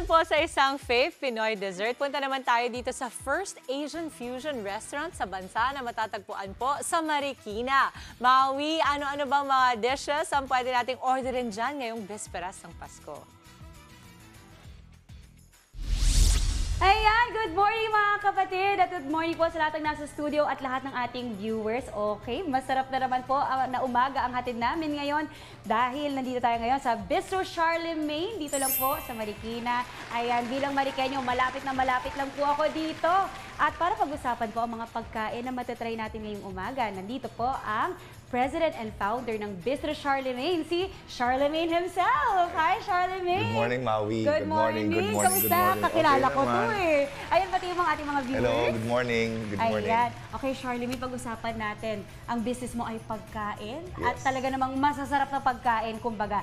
Maliban po sa isang Fave Pinoy dessert, punta naman tayo dito sa first Asian fusion restaurant sa bansa na matatagpuan po sa Marikina. Maui, ano-ano bang mga dishes ang pwede nating orderin dyan ngayong bisperas ng Pasko? Ayan, good morning mga kapatid at good morning po sa lahat ng nasa studio at lahat ng ating viewers. Okay, masarap na naman po na umaga ang hatid namin ngayon dahil nandito tayo ngayon sa Bistro Charlemagne, dito lang po sa Marikina. Ayan, bilang Marikenyo, malapit lang po ako dito. At para pag-usapan po ang mga pagkain na matatry natin ngayong umaga, nandito po ang President and Founder ng Bistro Charlemagne, si Charlemagne himself. Hi, Charlemagne! Good morning, Maui. Good morning. Kamusta? Kakilala ko to eh. Ayan, pati yung mga ating mga viewers. Hello, good morning. Good morning. Ayan. Okay, Charlemagne, pag-usapan natin. Ang business mo ay pagkain at Yes. talaga namang masasarap na pagkain, kumbaga.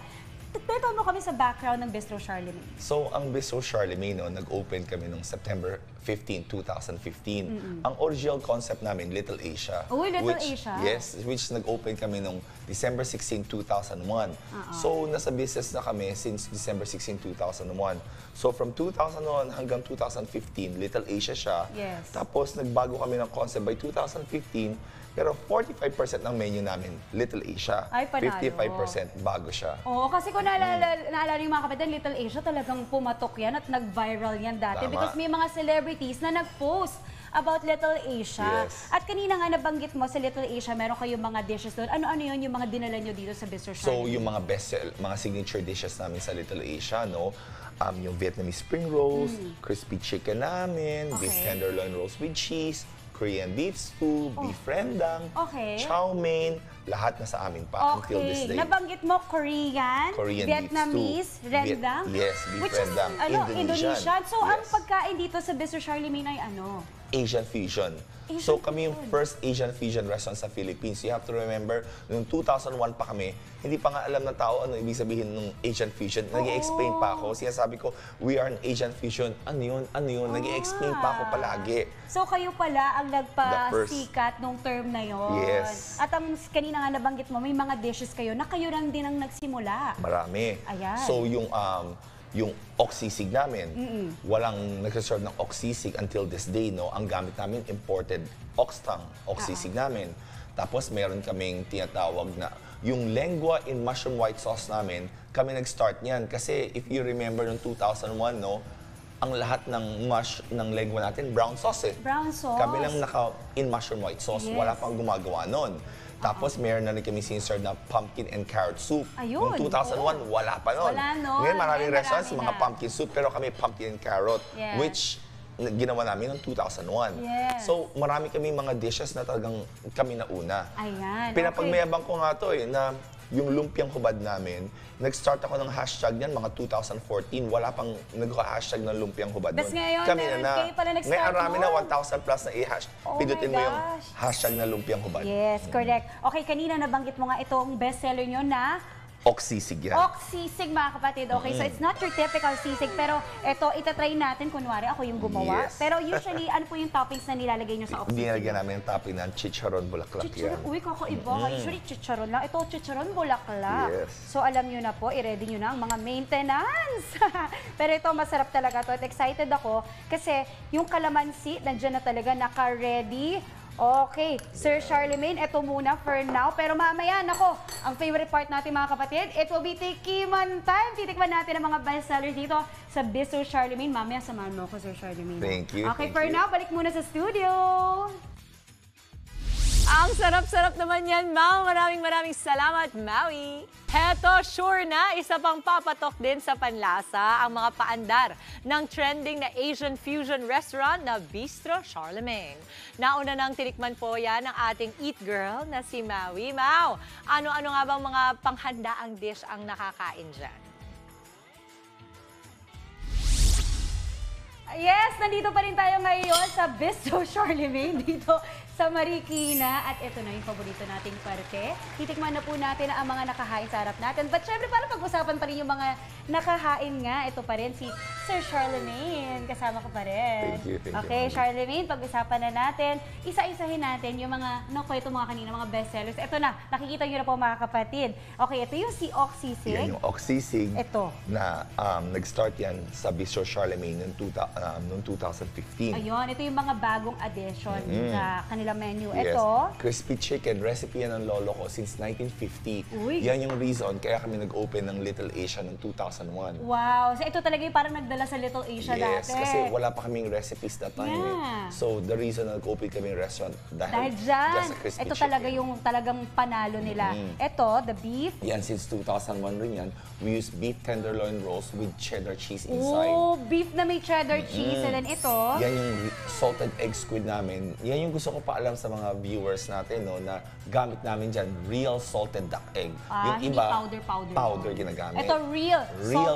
Tito mo kami sa background ng Bistro Charlemagne. So, ang Bistro Charlemagne, nag-open kami noong September 15, 2015. Ang original concept namin, Little Asia. Uy, Little Asia. Yes, which nag-open kami noong December 16, 2001. So, nasa business na kami since December 16, 2001. So, from 2001 hanggang 2015, Little Asia siya. Yes. Tapos, nagbago kami ng concept by 2015. Pero 45% ng menu namin, Little Asia. Ay, panalo. 55% bago siya. Oo, kasi kung naalala yung mga kapatid, Little Asia talagang pumatok yan at nag-viral yan dati. Tama. Because may mga celebrities na nag-post about Little Asia. Yes. At kanina nga nabanggit mo sa Little Asia, meron kayong mga dishes doon. Ano-ano yun yung mga dinala nyo dito sa Bistro Charlemagne? So, yung mga mga signature dishes namin sa Little Asia, yung Vietnamese spring rolls, crispy chicken namin, beef Okay. tenderloin rolls with cheese, Korean beef stew, beef rendang, Okay. chow mein, lahat na sa amin pa until this day. Nabanggit mo Korean Vietnamese, beef stew. rendang? Yes, beef which rendang. is, Indonesian. So, ang Yes. pagkain dito sa Bistro Charlemagne ay ano? Asian fusion. Asian So kami yung fusion. first Asian fusion restaurant sa Philippines. You have to remember, noong 2001 pa kami, hindi pa nga alam ng tao ano ibig sabihin ng Asian fusion. Nag-i-explain pa ako. Sinasabi ko, we are an Asian fusion. Ano yun? Ano yun? Nag-i-explain pa ako palagi. So kayo pala ang first. nagpasikat nung term na yon. Yes. At ang kanina nga nabanggit mo, may mga dishes kayo na kayo lang din ang nagsimula. Marami. Ayan. So yung oxisig namin, walang nagsaserve ng oxisig until this day, no? Ang gamit namin, imported oxtang, oxisig namin. Tapos meron kaming tinatawag na, yung lengua in mushroom white sauce namin, kami nag-start niyan. Kasi if you remember noong 2001, ang lahat ng lengua natin, brown sauce eh. Brown sauce. Kami lang in mushroom white sauce, Yes. wala pang gumagawa nun. Tapos meron na rin kami siniserve na pumpkin and carrot soup. Ayun, Noong 2001, wala pa nun. Wala nun. Ngayon maraming Ngayon, restaurants, marami mga na. pumpkin soup, pero kami pumpkin and carrot, Yes. which ginawa namin noong 2001. Yes. So marami kami mga dishes na talagang kami nauna. Ayan. Pinapagmayabang ko nga to na yung lumpiang hubad namin, nag-start ako ng hashtag niyan mga 2014. Wala pang nag-hashtag ng lumpiang hubad Bas nun. ngayon, Kami meron na. kayo pala nag-start Ngayon, marami na nun. 1,000 plus na i-hashtag. Oh Pindutin my mo yung gosh. hashtag na lumpiang hubad. Yes, correct. Okay, kanina nabanggit mo nga itong bestseller nyo na Oxisig yan. Oxisig, mga kapatid. Okay, so it's not your typical sisig, pero ito, itatry natin. Kunwari, ako yung gumawa. Yes. Pero usually, ano po yung toppings na nilalagay nyo sa oxisig? Binalagyan namin ng topping ng chicharon bulaklak Chicharon. yan. Uy, kakaiba. Usually, chicharon lang. Ito, chicharon bulaklak. Yes. So, alam nyo na po, i-ready nyo na ang mga maintenance. Pero ito, masarap talaga to. At excited ako kasi yung kalamansi, nandiyan na talaga, naka-ready. Okay, Sir Charlemagne, ito muna for now. Pero mamaya, nako, ang favorite part natin mga kapatid, it will be tikiman time. Titikman natin ang mga bestsellers dito sa Bistro Charlemagne. Mamaya, samahan mo ako, Sir Charlemagne. Thank you, Okay, thank for you. now, balik muna sa studio. Ang sarap-sarap naman yan, Mau. Maraming salamat, Maui. Heto, sure na, isa pang papatok din sa panlasa ang mga paandar ng trending na Asian fusion restaurant na Bistro Charlemagne. Nauna nang tinikman po yan ng ating eat girl na si Maui. Mau, ano-ano nga bang mga panghandaang dish ang nakakain dyan? Yes, nandito pa rin tayo ngayon sa Bistro Charlemagne dito sa Marikina. At ito na yung paborito nating parte. Titikman na po natin ang mga nakahain sa harap natin. But syempre, para pag-usapan pa rin yung mga nakahain nga, ito pa rin si Sir Charlemagne. Kasama ko pa rin. Thank you, Okay, Charlemagne, pag-usapan na natin. Isa-isahin natin yung mga, nakwento mga kanina, mga bestsellers. Ito na, nakikita nyo na po mga kapatid. Okay, ito yung si Oxysig. Yan yung Oxysig Ito. na nag-start yan sa Bistro Charlemagne noong 2015. Ayun, ito yung mga bagong addition sa kanilang menu. Yes. Ito, Crispy chicken, recipe yan ng lolo ko since 1950. Uy. Yan yung reason kaya kami nag-open ng Little Asia noong 2001. wow. So ito talaga yung parang nagdala sa Little Asia Yes, dati. kasi wala pa kaming recipes that time. Yeah. So the reason na nag-open kami ng restaurant Dahil dyan, just sa crispy ito chicken. talaga yung talagang panalo nila. Ito, the beef. Yan, since 2001 rin yan. We use beef tenderloin rolls with cheddar cheese inside. Oh, beef na may cheddar cheese. And then ito, Yan yung salted egg squid namin. Yan yung gusto ko paalam sa mga viewers natin, no, na gamit namin dyan, real salted duck egg. Yung hindi powder. powder ginagamit. Ito, real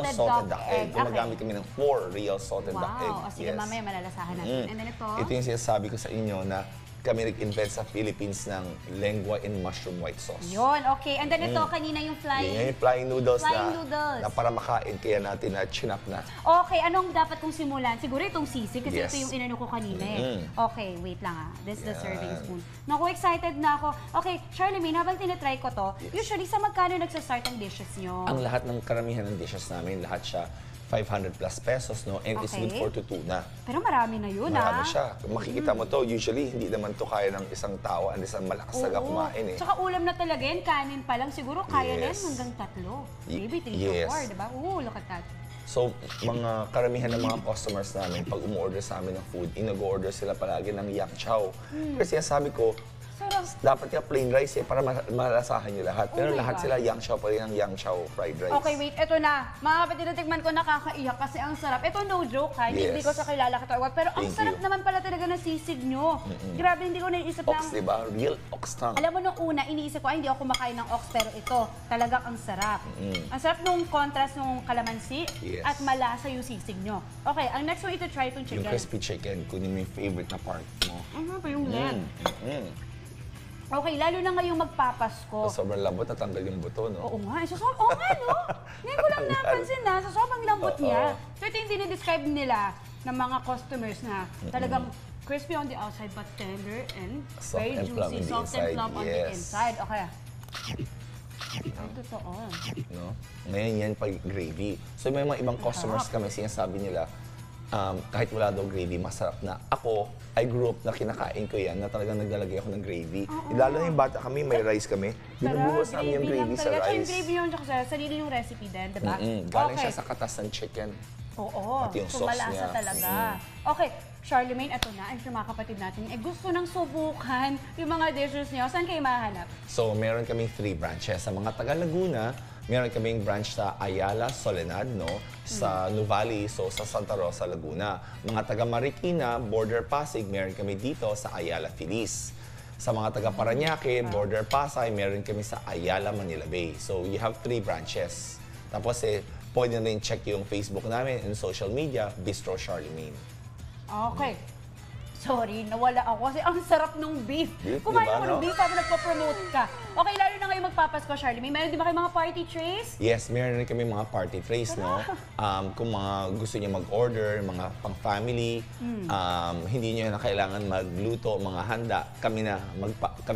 salted duck egg. Gumagamit kami ng 4 real salted duck egg. Wow. O sige, mamaya malalasahan natin. And then ito, Ito yung sinasabi ko sa inyo na kami nag-invent sa Philippines ng lengua in mushroom white sauce. yun. Okay. And then ito, kanina yung Yan flying. yung flying noodles, Flying noodles. na para makain, kaya natin na chinap na. Okay, anong dapat kong simulan? Siguro itong sisig kasi Yes. ito yung inano ko kanina eh. Okay, wait lang This is the Yan. serving spoon. Naku, excited na ako. Okay, Charlemagne, habang tinitry ko to, usually sa magkano nagsastart ang dishes nyo? Ang lahat ng karamihan ng dishes namin, lahat siya 500 plus pesos, no? And it's Okay. good for tuna. Pero marami na yun Marami siya. Makikita mo to, usually hindi naman to kaya ng isang tao, ang isang malakas na Oo. kumain eh. Tsaka ulam na talaga yan, kanin pa lang. Siguro kaya na yan Yes. hanggang 3. Y- Maybe 3 yes. to 4, diba? Ooh, look at that. So, mga karamihan ng mga customers namin, pag umu-order sa amin ng food, inag-order sila palagi ng yang chow. Kasi sabi ko, Sarap. dapat yung plain rice eh, para malasahan nyo lahat. Pero Oh my lahat God. sila yang chow pa rin ang yang chow fried rice. Okay, wait. Ito na. Mga kapatid, natikman ko nakakaiyak kasi ang sarap. Ito, no joke ha. Yes. Hindi ko sa kilala kita or what. Pero ang Thank sarap you. naman pala talaga ng sisig nyo. Grabe, hindi ko naiisip na. Ox, di ba? Real ox tongue. Alam mo, nung una, iniisip ko, ay, hindi ako kumakain ng ox, pero ito, talagang ang sarap. Ang sarap nung contrast nung kalamansi Yes. at malasa yung sisig nyo. Okay, ang next one, ito try itong Yung chicken. crispy chicken, kunin mo yung favorite na part mo. Ano pa yung leg? Mm. Okay, lalo na ngayong magpapasko. Sobrang lambot, natanggal yung buto, no? Oo nga, oo nga, no? Ngayon ko lang napansin na, sa sobrang lambot niya. So ito yung dinidescribe nila ng mga customers na talagang crispy on the outside but tender and Soft very and plump juicy, on the soft and inside, plump on the yes. inside. Okay. Ay, totoo. No? Ngayon yan pag gravy. So may mga ibang customers kami, sinasabi nila, kahit wala daw gravy, masarap na. Ako, I grew up na kinakain ko yan, na talagang naglalagay ako ng gravy. Lalo na yung bata kami, may rice kami. Binubuhos namin yung gravy sa Tsaka yung rice. gravy yun, tsaka sa sarili yung recipe din, di ba? Galing siya sa katas ng chicken. Oo, Pati yung so sauce malasa niya. talaga. Okay, Charlemagne, ito na, ang mga kapatid natin, gusto nang subukan yung mga dishes niyo. Saan kayo mahanap? So, meron kaming 3 branches. Sa mga taga Laguna, meron kaming branch sa Ayala, Soledad, no? Sa Nuvali, so sa Santa Rosa, Laguna. Mga taga Marikina, border Pasig, meron kami dito sa Ayala, Feliz. Sa mga taga Parañaque, border Pasay, meron kami sa Ayala, Manila Bay. So, we have 3 branches. Tapos, pwede na rin check yung Facebook namin and social media, Bistro Charlemagne. Okay. Sorry, nawala ako kasi ang sarap nung beef. Beef, Kumain diba, ako ng no? beef habang nagpo-promote ka. Okay, lalo na ngayon magpapasko, Charlemagne. Meron din ba kayo mga party trays? Yes, meron rin kami mga party trays, no? Kung mga gusto niyo mag-order, mga pang-family, hindi niyo na kailangan magluto, mga handa, kami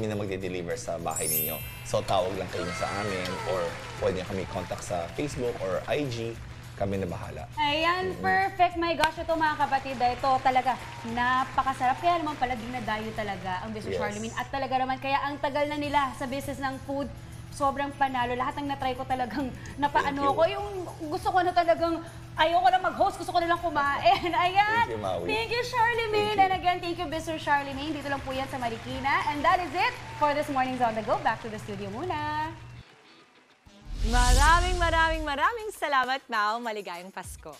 na magde-deliver sa bahay ninyo. So, tawag lang kayo sa amin or pwede niyo kami contact sa Facebook or IG. Kami na bahala. Ayan, perfect. My gosh, ito mga kapatid, ito talaga napakasarap. Kaya naman pala dinadayo talaga ang Bistro Yes. Charlemagne. At talaga naman, kaya ang tagal na nila sa business ng food, sobrang panalo. Lahat ng natry ko talagang napaano Thank you. ko. Yung gusto ko na talagang, ayoko na mag-host, gusto ko na lang kumain. Ayan. Thank you, Maui. Thank you, Charlemagne. Thank you. And again, thank you, Bistro Charlemagne. Dito lang po yan sa Marikina. And that is it for this morning's On The Go. Back to the studio muna. Maraming salamat, Mau. Maligayang Pasko.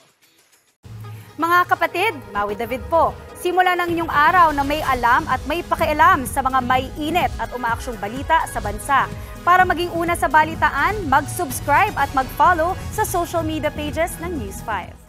Mga kapatid, Maui David po. Simula ng inyong araw na may alam at may pakialam sa mga may init at umaaksyong balita sa bansa. Para maging una sa balitaan, mag-subscribe at mag-follow sa social media pages ng News 5.